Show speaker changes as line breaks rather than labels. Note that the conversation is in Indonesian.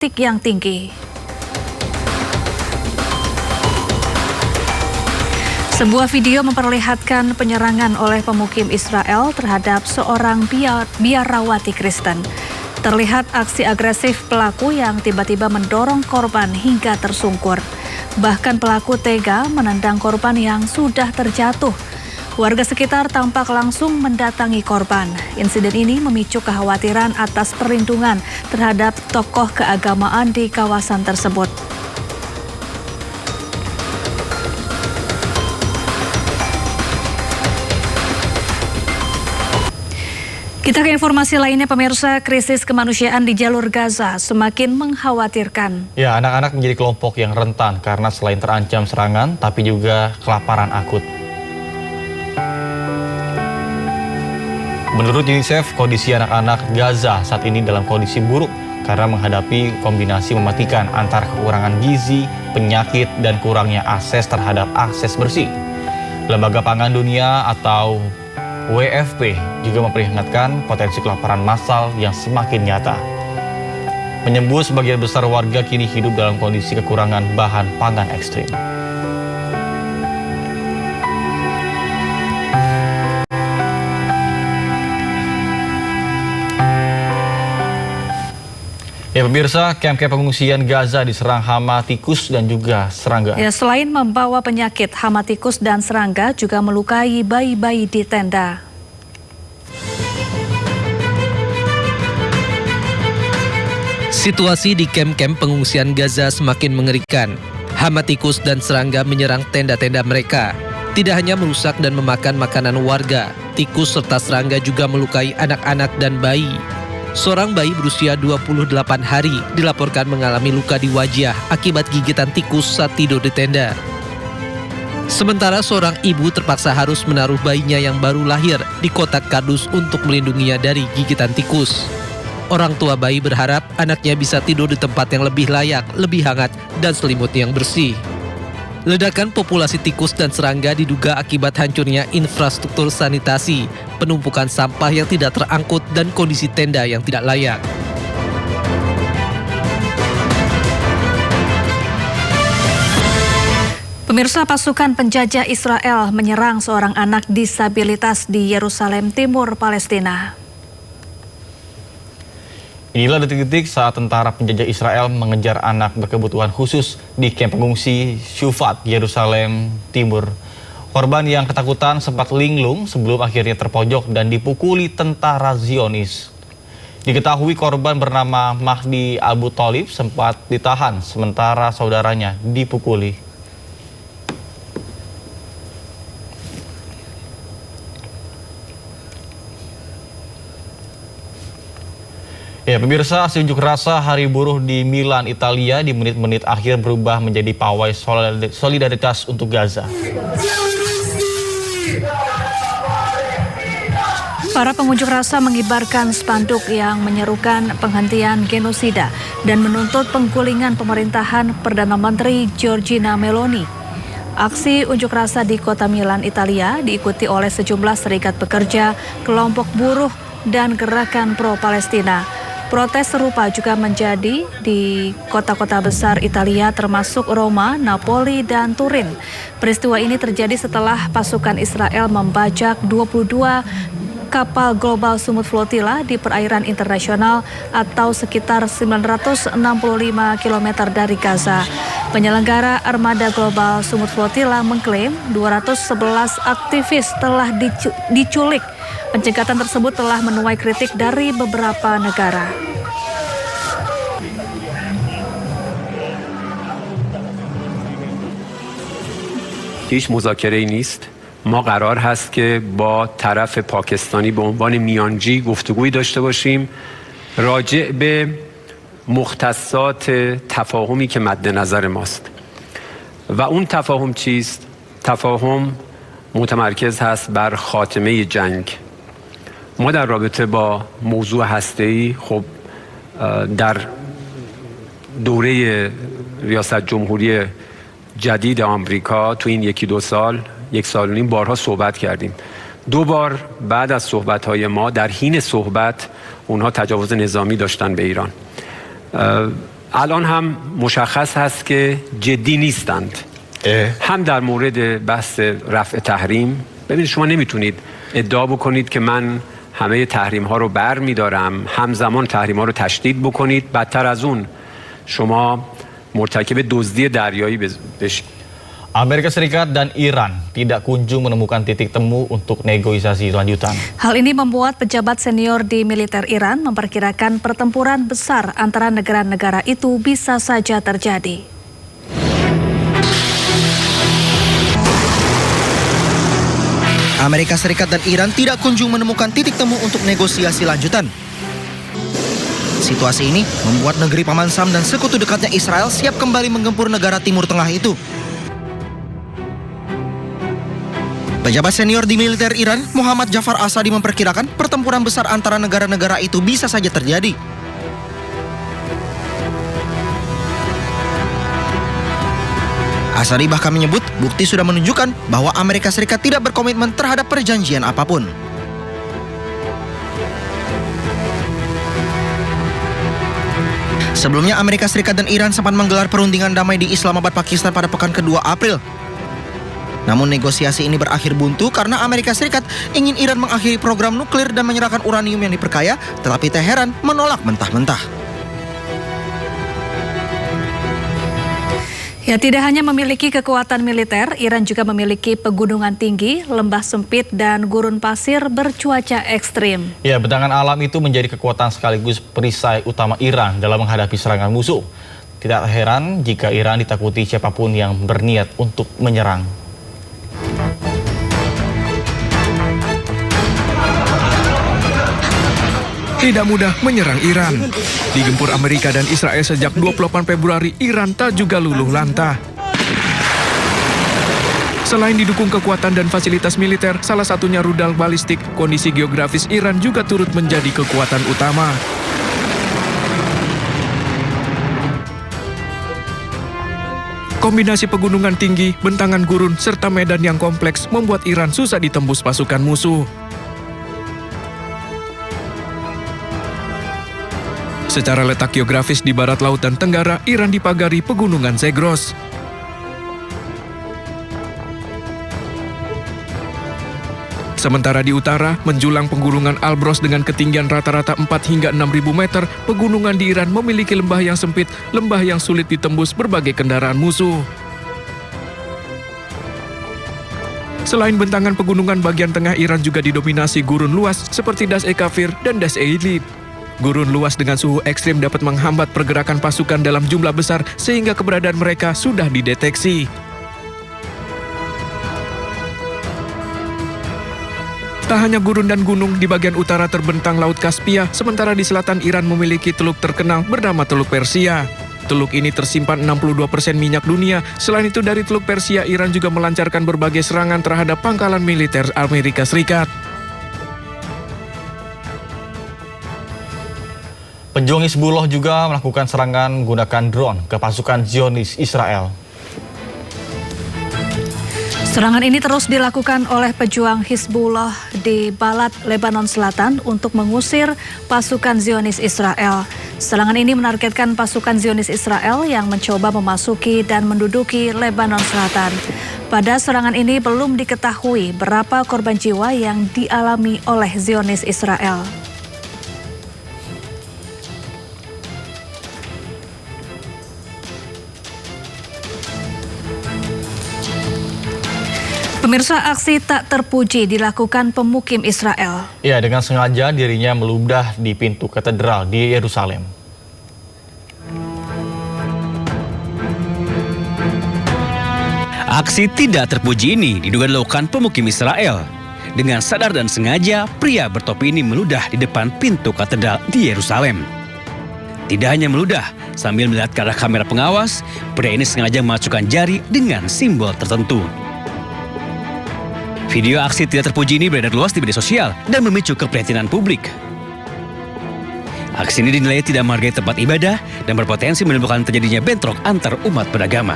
politik yang tinggi. Sebuah video memperlihatkan penyerangan oleh pemukim Israel terhadap seorang biarawati Kristen. Terlihat aksi agresif pelaku yang tiba-tiba mendorong korban hingga tersungkur. Bahkan pelaku tega menendang korban yang sudah terjatuh. Warga sekitar tampak langsung mendatangi korban. Insiden ini memicu kekhawatiran atas perlindungan terhadap tokoh keagamaan di kawasan tersebut. Kita ke informasi lainnya, pemirsa. Krisis kemanusiaan di jalur Gaza semakin mengkhawatirkan.
Ya, anak-anak menjadi kelompok yang rentan karena selain terancam serangan, tapi juga kelaparan akut. Menurut UNICEF, kondisi anak-anak Gaza saat ini dalam kondisi buruk karena menghadapi kombinasi mematikan antara kekurangan gizi, penyakit, dan kurangnya akses terhadap akses bersih. Lembaga Pangan Dunia atau WFP juga memperingatkan potensi kelaparan massal yang semakin nyata. Menyebut sebagian besar warga kini hidup dalam kondisi kekurangan bahan pangan ekstrim. Ya pemirsa, kamp-kamp pengungsian Gaza diserang hama tikus dan juga serangga.
Ya, selain membawa penyakit, hama tikus dan serangga juga melukai bayi-bayi di tenda.
Situasi di kamp-kamp pengungsian Gaza semakin mengerikan. Hama tikus dan serangga menyerang tenda-tenda mereka. Tidak hanya merusak dan memakan makanan warga, tikus serta serangga juga melukai anak-anak dan bayi. Seorang bayi berusia 28 hari dilaporkan mengalami luka di wajah akibat gigitan tikus saat tidur di tenda. Sementara seorang ibu terpaksa harus menaruh bayinya yang baru lahir di kotak kardus untuk melindunginya dari gigitan tikus. Orang tua bayi berharap anaknya bisa tidur di tempat yang lebih layak, lebih hangat, dan selimut yang bersih. Ledakan populasi tikus dan serangga diduga akibat hancurnya infrastruktur sanitasi, penumpukan sampah yang tidak terangkut, dan kondisi tenda yang tidak layak.
Pemirsa, pasukan penjajah Israel menyerang seorang anak disabilitas di Yerusalem Timur, Palestina.
Inilah detik-detik saat tentara penjajah Israel mengejar anak berkebutuhan khusus di kamp pengungsi Shufat, Yerusalem Timur. Korban yang ketakutan sempat linglung sebelum akhirnya terpojok dan dipukuli tentara Zionis. Diketahui korban bernama Mahdi Abu Thalib sempat ditahan sementara saudaranya dipukuli. Ya pemirsa, aksi unjuk rasa Hari Buruh di Milan, Italia di menit-menit akhir berubah menjadi pawai solidaritas untuk Gaza.
Para pengunjuk rasa mengibarkan spanduk yang menyerukan penghentian genosida dan menuntut penggulingan pemerintahan Perdana Menteri Giorgia Meloni. Aksi unjuk rasa di kota Milan, Italia diikuti oleh sejumlah serikat pekerja, kelompok buruh, dan gerakan pro-Palestina. Protes serupa juga menjadi di kota-kota besar Italia termasuk Roma, Napoli, dan Turin. Peristiwa ini terjadi setelah pasukan Israel membajak 22 kapal Global Sumut Flotilla di perairan internasional atau sekitar 965 km dari Gaza. Penyelenggara Armada Global Sumut Flotilla mengklaim 211 aktivis telah diculik. Pencegatan tersebut telah menuai kritik dari beberapa negara.
هیچ مذاکره‌ای نیست. ما قرار هست که با طرف پاکستانی به عنوان میانجی گفتگویی داشته باشیم راجع به مختصات تفاهمی که مد نظر ماست. و اون تفاهم چیست؟ تفاهم متمرکز هست بر خاتمه جنگ. ما در رابطه با موضوع هسته‌ای خب در دوره ریاست جمهوری جدید آمریکا تو این یکی دو سال، یک سال و نیم بارها صحبت کردیم. دو بار بعد از صحبت‌های ما در حین صحبت اونها تجاوز نظامی داشتن به ایران. الان هم مشخص هست که جدی نیستند. هم در مورد بحث رفع تحریم، ببینید شما نمیتونید ادعا بکنید که من همه تحریم ها رو بر میدارم، همزمان تحریم ها رو تشدید بکنید، بدتر از اون شما مرتکب دزدی دریایی بشید.
Amerika Serikat dan Iran tidak kunjung menemukan titik temu untuk negosiasi lanjutan.
Hal ini membuat pejabat senior di militer Iran memperkirakan pertempuran besar antara negara-negara itu bisa saja terjadi.
Amerika Serikat dan Iran tidak kunjung menemukan titik temu untuk negosiasi lanjutan. Situasi ini membuat negeri Paman Sam dan sekutu dekatnya Israel siap kembali menggempur negara Timur Tengah itu. Pejabat senior di militer Iran, Muhammad Jafar Asadi memperkirakan pertempuran besar antara negara-negara itu bisa saja terjadi. Asadi bahkan menyebut bukti sudah menunjukkan bahwa Amerika Serikat tidak berkomitmen terhadap perjanjian apapun. Sebelumnya Amerika Serikat dan Iran sempat menggelar perundingan damai di Islamabad, Pakistan pada pekan kedua April. Namun negosiasi ini berakhir buntu karena Amerika Serikat ingin Iran mengakhiri program nuklir dan menyerahkan uranium yang diperkaya, tetapi Teheran menolak mentah-mentah.
Ya, tidak hanya memiliki kekuatan militer, Iran juga memiliki pegunungan tinggi, lembah sempit, dan gurun pasir bercuaca ekstrim.
Ya, bentangan alam itu menjadi kekuatan sekaligus perisai utama Iran dalam menghadapi serangan musuh. Tidak heran jika Iran ditakuti siapapun yang berniat untuk menyerang.
Tidak mudah menyerang Iran. Digempur Amerika dan Israel sejak 28 Februari, Iran tak juga luluh lantah. Selain didukung kekuatan dan fasilitas militer, salah satunya rudal balistik, kondisi geografis Iran juga turut menjadi kekuatan utama. Kombinasi pegunungan tinggi, bentangan gurun, serta medan yang kompleks membuat Iran susah ditembus pasukan musuh. Secara letak geografis di barat laut dan tenggara, Iran dipagari pegunungan Zagros. Sementara di utara, menjulang pegunungan Alborz dengan ketinggian rata-rata 4 hingga 6.000 meter, pegunungan di Iran memiliki lembah yang sempit, lembah yang sulit ditembus berbagai kendaraan musuh. Selain bentangan pegunungan bagian tengah, Iran juga didominasi gurun luas seperti Das Kafir dan Das Eilit. Gurun luas dengan suhu ekstrim dapat menghambat pergerakan pasukan dalam jumlah besar sehingga keberadaan mereka sudah dideteksi. Tak hanya gurun dan gunung, di bagian utara terbentang Laut Kaspia, sementara di selatan Iran memiliki teluk terkenal bernama Teluk Persia. Teluk ini tersimpan 62% minyak dunia. Selain itu, dari Teluk Persia, Iran juga melancarkan berbagai serangan terhadap pangkalan militer Amerika Serikat.
Pejuang Hizbullah juga melakukan serangan menggunakan drone ke pasukan Zionis Israel.
Serangan ini terus dilakukan oleh pejuang Hizbullah di Balat, Lebanon Selatan untuk mengusir pasukan Zionis Israel. Serangan ini menargetkan pasukan Zionis Israel yang mencoba memasuki dan menduduki Lebanon Selatan. Pada serangan ini belum diketahui berapa korban jiwa yang dialami oleh Zionis Israel. Pemirsa, aksi tak terpuji dilakukan pemukim Israel.
Ya, dengan sengaja dirinya meludah di pintu katedral di Yerusalem.
Aksi tidak terpuji ini diduga dilakukan pemukim Israel. Dengan sadar dan sengaja, pria bertopi ini meludah di depan pintu katedral di Yerusalem. Tidak hanya meludah, sambil melihat ke arah kamera pengawas, pria ini sengaja memasukkan jari dengan simbol tertentu. Video aksi tidak terpuji ini beredar luas di media sosial dan memicu keprihatinan publik. Aksi ini dinilai tidak menghargai tempat ibadah dan berpotensi menimbulkan terjadinya bentrok antar umat beragama.